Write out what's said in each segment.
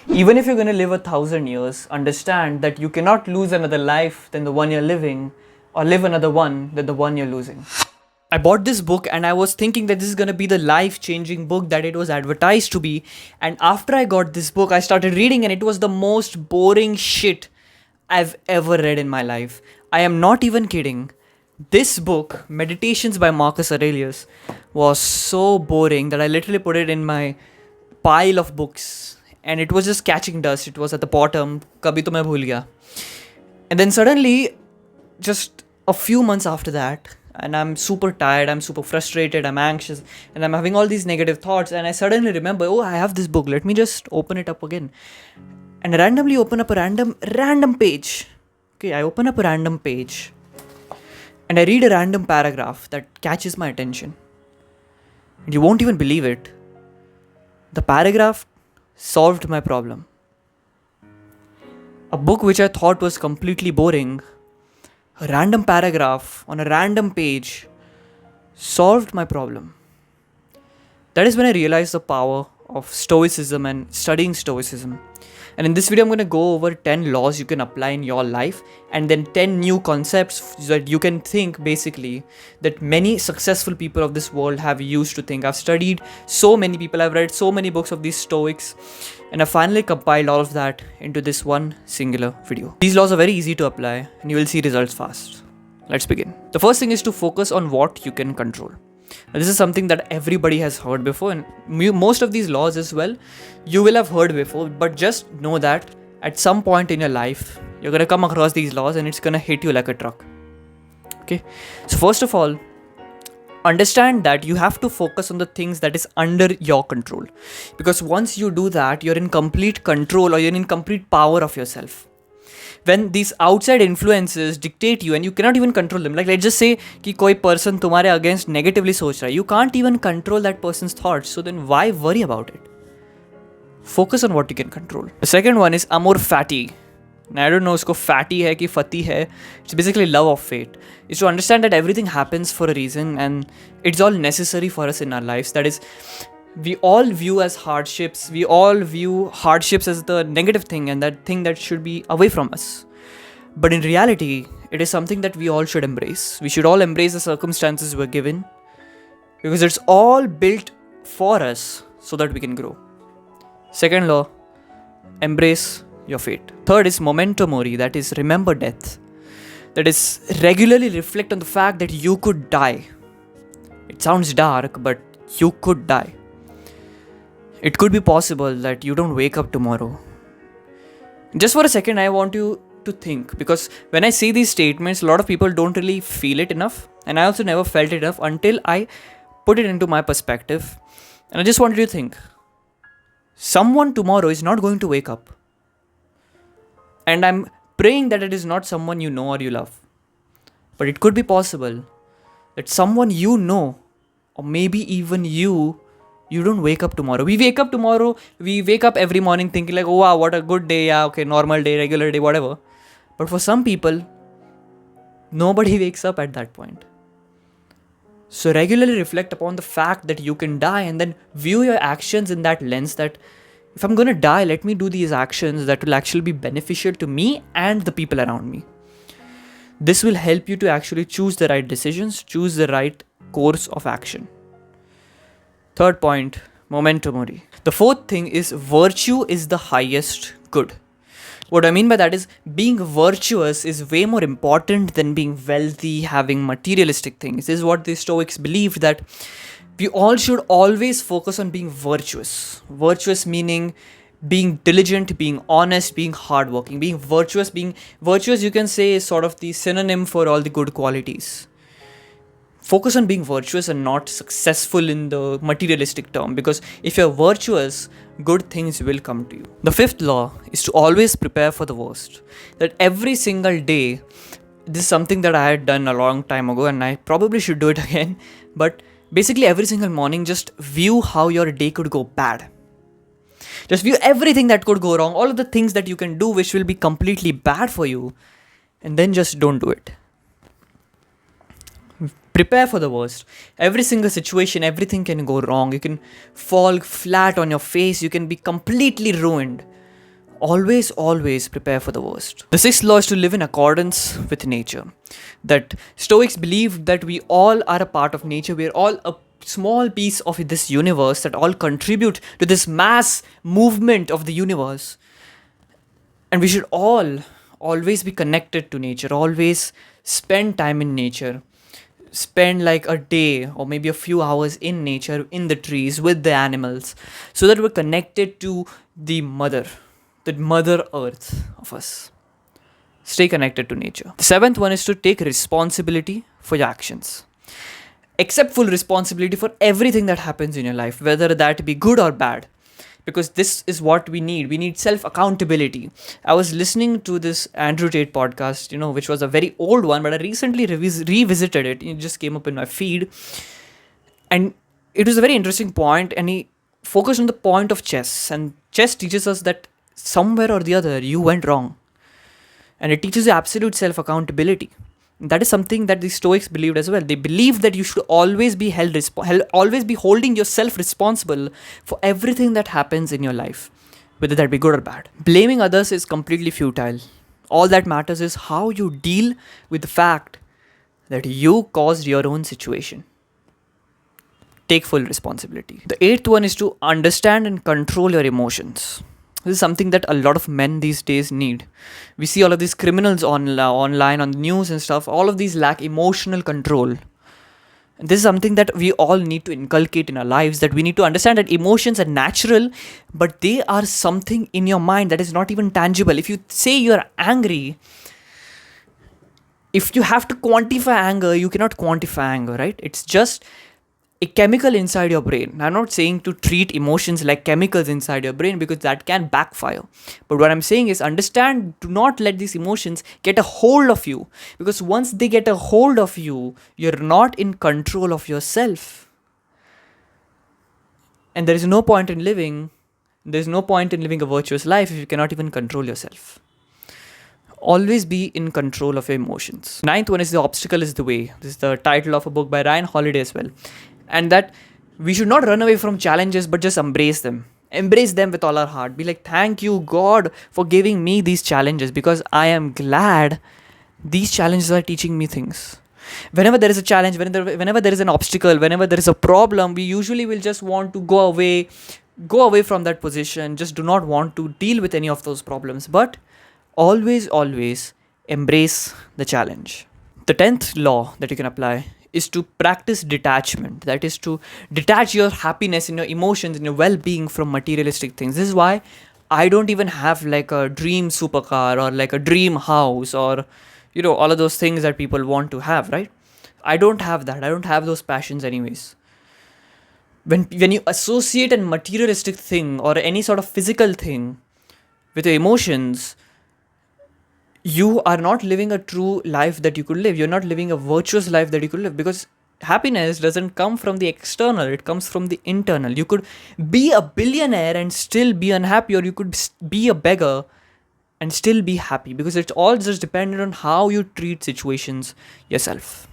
Even if you're going to live 1,000 years, understand that you cannot lose another life than the one you're living, or live another one than the one you're losing. I bought this book and I was thinking that this is going to be the life changing book that it was advertised to be. And after I got this book, I started reading and it was the most boring shit I've ever read in my life. I am not even kidding. This book, Meditations by Marcus Aurelius, was so boring that I literally put it in my pile of books and it was just catching dust. It was at the bottom. Kabhi to main bhul gaya. And then suddenly, just a few months after that, and I'm super tired, I'm super frustrated, I'm anxious, and I'm having all these negative thoughts, and I suddenly remember, oh, I have this book, let me just open it up again. And I randomly open up a random page. Okay, I open up a random page and I read a random paragraph that catches my attention. And you won't even believe it. The paragraph solved my problem. A book which I thought was completely boring, a random paragraph on a random page solved my problem. That is when I realized the power of Stoicism and studying Stoicism. And in this video, I'm going to go over 10 laws you can apply in your life and then 10 new concepts that you can think basically that many successful people of this world have used to think. I've studied so many people, I've read so many books of these Stoics, and I finally compiled all of that into this one singular video. These laws are very easy to apply and you will see results fast. Let's begin. The first thing is to focus on what you can control. Now, this is something that everybody has heard before, and most of these laws as well, you will have heard before, but just know that at some point in your life, you're going to come across these laws and it's going to hit you like a truck. Okay. So first of all, understand that you have to focus on the things that is under your control. Because once you do that, you're in complete control or you're in complete power of yourself. When these outside influences dictate you and you cannot even control them, like let's just say कि कोई person तुम्हारे against negatively सोच रहा है, you can't even control that person's thoughts, so then why worry about it? Focus on what you can control. The second one is amor fati. Now, I don't know usko fatty hai ki fati hai. It's basically love of fate. It's to understand that everything happens for a reason and it's all necessary for us in our lives. That is, we all view as hardships. We all view hardships as the negative thing and that thing that should be away from us. But in reality, it is something that we all should embrace. We should all embrace the circumstances we're given because it's all built for us so that we can grow. Second law, embrace your fate. Third is memento mori, that is remember death. That is regularly reflect on the fact that you could die. It sounds dark, but you could die. It could be possible that you don't wake up tomorrow. Just for a second, I want you to think, because when I say these statements, a lot of people don't really feel it enough, and I also never felt it enough until I put it into my perspective. And I just wanted you to think, someone tomorrow is not going to wake up. And I'm praying that it is not someone you know or you love. But it could be possible that someone you know, or maybe even you don't wake up tomorrow. We wake up tomorrow, we wake up every morning thinking like, oh wow, what a good day, yeah, okay, normal day, regular day, whatever. But for some people, nobody wakes up at that point. So regularly reflect upon the fact that you can die and then view your actions in that lens that if I'm going to die, let me do these actions that will actually be beneficial to me and the people around me. This will help you to actually choose the right decisions, choose the right course of action. Third point, memento mori. The fourth thing is virtue is the highest good. What I mean by that is being virtuous is way more important than being wealthy, having materialistic things. This is what the Stoics believed, that we all should always focus on being virtuous. Virtuous meaning being diligent, being honest, being hardworking. Being virtuous, you can say, is sort of the synonym for all the good qualities. Focus on being virtuous and not successful in the materialistic term, because if you're virtuous, good things will come to you. The fifth law is to always prepare for the worst. That every single day, this is something that I had done a long time ago and I probably should do it again, but basically every single morning, just view how your day could go bad. Just view everything that could go wrong, all of the things that you can do which will be completely bad for you, and then just don't do it. Prepare for the worst. Every single situation, everything can go wrong. You can fall flat on your face. You can be completely ruined. always prepare for the worst. The sixth law is to live in accordance with nature. That Stoics believe that we all are a part of nature, we are all a small piece of this universe that all contribute to this mass movement of the universe. And we should all always be connected to nature, always spend time in nature, spend like a day or maybe a few hours in nature, in the trees, with the animals, so that we're connected to the mother earth of us. Stay connected to nature. The seventh one is to take responsibility for your actions. Accept full responsibility for everything that happens in your life, whether that be good or bad, because this is what we need. We need self accountability. I was listening to this Andrew Tate podcast, which was a very old one, but I recently revisited it. It just came up in my feed, and it was a very interesting point, and he focused on the point of chess. And chess teaches us that somewhere or the other you went wrong, and it teaches you absolute self accountability. That is something that the Stoics believed as well. They believed that you should always be always be holding yourself responsible for everything that happens in your life, whether that be good or bad. Blaming others is completely futile. All that matters is how you deal with the fact that you caused your own situation. Take full responsibility. The eighth one is to understand and control your emotions. This is something that a lot of men these days need. We see all of these criminals online, on the news and stuff. All of these lack emotional control. And this is something that we all need to inculcate in our lives, that we need to understand that emotions are natural, but they are something in your mind that is not even tangible. If you say you're angry, if you have to quantify anger, you cannot quantify anger, right? It's just a chemical inside your brain. I'm not saying to treat emotions like chemicals inside your brain, because that can backfire. But what I'm saying is understand, do not let these emotions get a hold of you, because once they get a hold of you, you're not in control of yourself. And there's no point in living a virtuous life if you cannot even control yourself. Always be in control of your emotions. Ninth one is the obstacle is the way. This is the title of a book by Ryan Holiday as well. And that we should not run away from challenges, but just embrace them. Embrace them with all our heart. Be like, thank you, God, for giving me these challenges, because I am glad these challenges are teaching me things. Whenever there is a challenge, whenever there is an obstacle, whenever there is a problem, we usually will just want to go away from that position, just do not want to deal with any of those problems. But always embrace the challenge. The 10th law that you can apply is to practice detachment. That is to detach your happiness and your emotions and your well-being from materialistic things. This is why I don't even have like a dream supercar or like a dream house or all of those things that people want to have, right? I don't have that. I don't have those passions anyways. When you associate a materialistic thing or any sort of physical thing with your emotions, you are not living a true life that you could live. You're not living a virtuous life that you could live, because happiness doesn't come from the external, it comes from the internal. You could be a billionaire and still be unhappy, or you could be a beggar and still be happy, because it's all just dependent on how you treat situations yourself.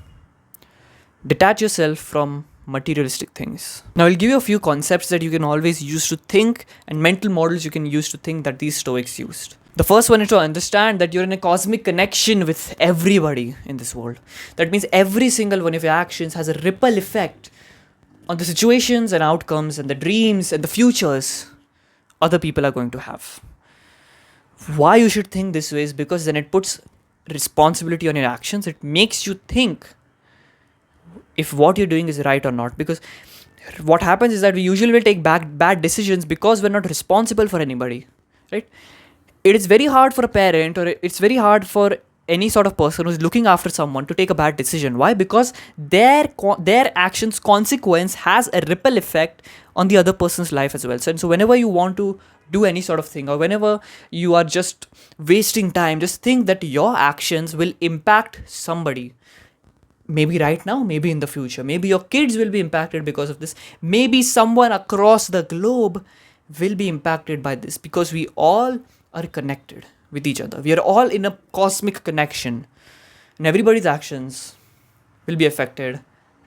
Detach yourself from materialistic things. Now I'll give you a few concepts that you can always use to think, and mental models you can use to think, that these Stoics used. The first one is to understand that you're in a cosmic connection with everybody in this world. That means every single one of your actions has a ripple effect on the situations and outcomes and the dreams and the futures other people are going to have. Why you should think this way is because then it puts responsibility on your actions. It makes you think if what you're doing is right or not. Because what happens is that we usually will take bad decisions because we're not responsible for anybody, right? It is very hard for a parent, or it's very hard for any sort of person who's looking after someone to take a bad decision. Why? Because their actions consequence has a ripple effect on the other person's life as well. So whenever you want to do any sort of thing, or whenever you are just wasting time, just think that your actions will impact somebody. Maybe right now, maybe in the future. Maybe your kids will be impacted because of this. Maybe someone across the globe will be impacted by this, because we all are connected with each other. We are all in a cosmic connection, and everybody's actions will be affected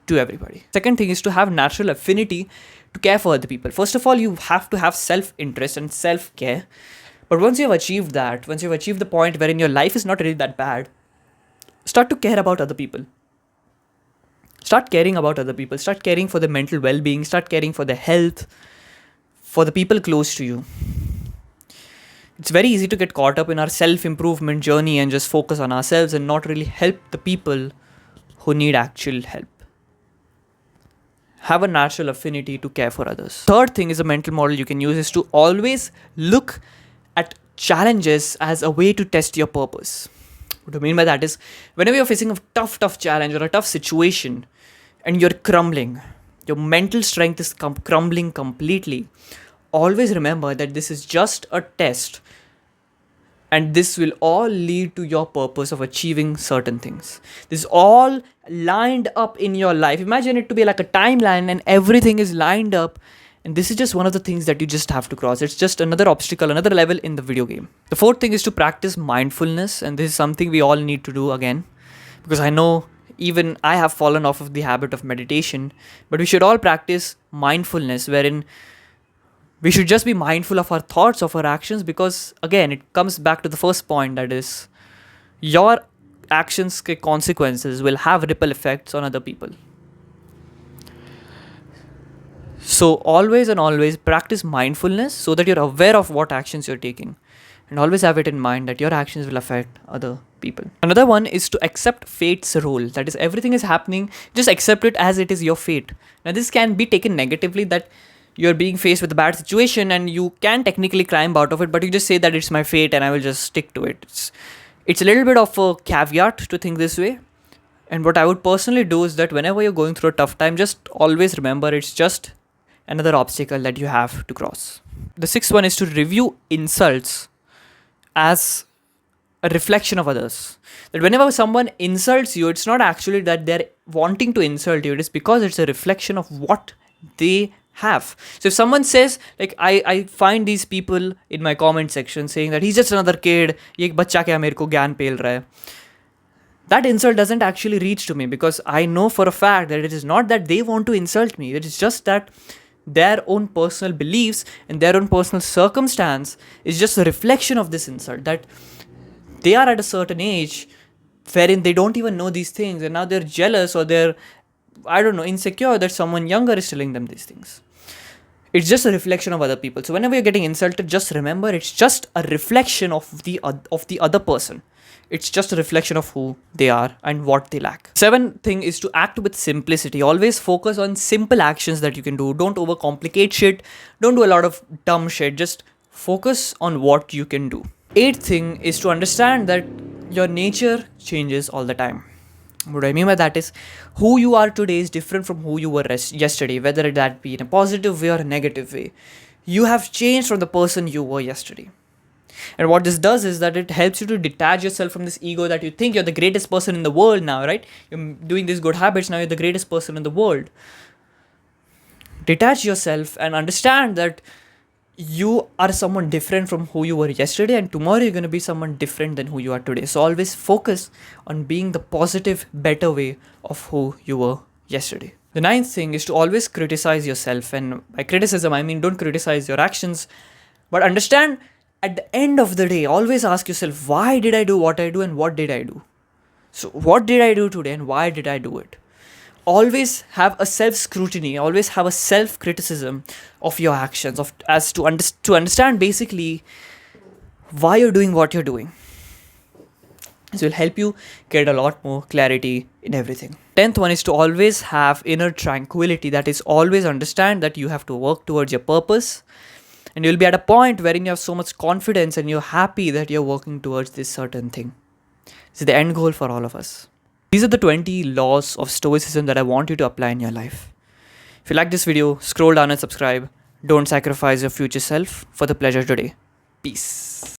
to everybody. Second thing is to have natural affinity to care for other people. First of all, you have to have self-interest and self-care, But once you've achieved that, once you've achieved the point wherein your life is not really that bad, start to care about other people. Start caring about other people. Start caring for their mental well being. Start caring for their health, for the people close to you. It's very easy to get caught up in our self improvement journey and just focus on ourselves and not really help the people who need actual help. Have a natural affinity to care for others. Third thing is a mental model you can use is to always look at challenges as a way to test your purpose. What I mean by that is, whenever you're facing a tough challenge or a tough situation and you're crumbling, your mental strength is crumbling completely, always remember that this is just a test and this will all lead to your purpose of achieving certain things. This is all lined up in your life. Imagine it to be like a timeline and everything is lined up. And this is just one of the things that you just have to cross. It's just another obstacle, another level in the video game. The fourth thing is to practice mindfulness. And this is something we all need to do again. Because I know even I have fallen off of the habit of meditation. But we should all practice mindfulness, wherein we should just be mindful of our thoughts, of our actions. Because again, it comes back to the first point, that is, your actions, consequences will have ripple effects on other people. So always and always practice mindfulness so that you're aware of what actions you're taking. And always have it in mind that your actions will affect other people. Another one is to accept fate's role. That is, everything is happening, just accept it as it is your fate. Now this can be taken negatively, that you're being faced with a bad situation and you can technically climb out of it, but you just say that it's my fate and I will just stick to it. It's a little bit of a caveat to think this way. And what I would personally do is that whenever you're going through a tough time, just always remember it's just another obstacle that you have to cross. The sixth one is to review insults as a reflection of others. That whenever someone insults you, it's not actually that they're wanting to insult you, it is because it's a reflection of what they have. So if someone says, like, I find these people in my comment section saying that he's just another kid, ye bachcha kya mere ko gyan pel raha hai, that insult doesn't actually reach to me, because I know for a fact that it is not that they want to insult me. It is just that their own personal beliefs and their own personal circumstance is just a reflection of this insult, that they are at a certain age wherein they don't even know these things, and now they're jealous or they're, I don't know, insecure that someone younger is telling them these things. It's just a reflection of other people. So whenever you're getting insulted, just remember it's just a reflection of the other person. It's just a reflection of who they are and what they lack. Seventh thing is to act with simplicity. Always focus on simple actions that you can do. Don't overcomplicate shit. Don't do a lot of dumb shit. Just focus on what you can do. Eighth thing is to understand that your nature changes all the time. What I mean by that is, who you are today is different from who you were yesterday, whether that be in a positive way or a negative way. You have changed from the person you were yesterday. And what this does is that it helps you to detach yourself from this ego that you think you're the greatest person in the world now, right? You're doing these good habits, now you're the greatest person in the world. Detach yourself and understand that you are someone different from who you were yesterday, and tomorrow you're going to be someone different than who you are today. So always focus on being the positive, better way of who you were yesterday. The ninth thing is to always criticize yourself. And by criticism, I mean don't criticize your actions, but understand at the end of the day, always ask yourself, why did I do what I do and what did I do? So what did I do today and why did I do it? Always have a self-scrutiny, always have a self-criticism of your actions, to understand basically why you're doing what you're doing. This will help you get a lot more clarity in everything. 10th one is to always have inner tranquility. That is, always understand that you have to work towards your purpose. And you'll be at a point wherein you have so much confidence and you're happy that you're working towards this certain thing. This is the end goal for all of us. These are the 20 laws of Stoicism that I want you to apply in your life. If you like this video, scroll down and subscribe. Don't sacrifice your future self for the pleasure today. Peace.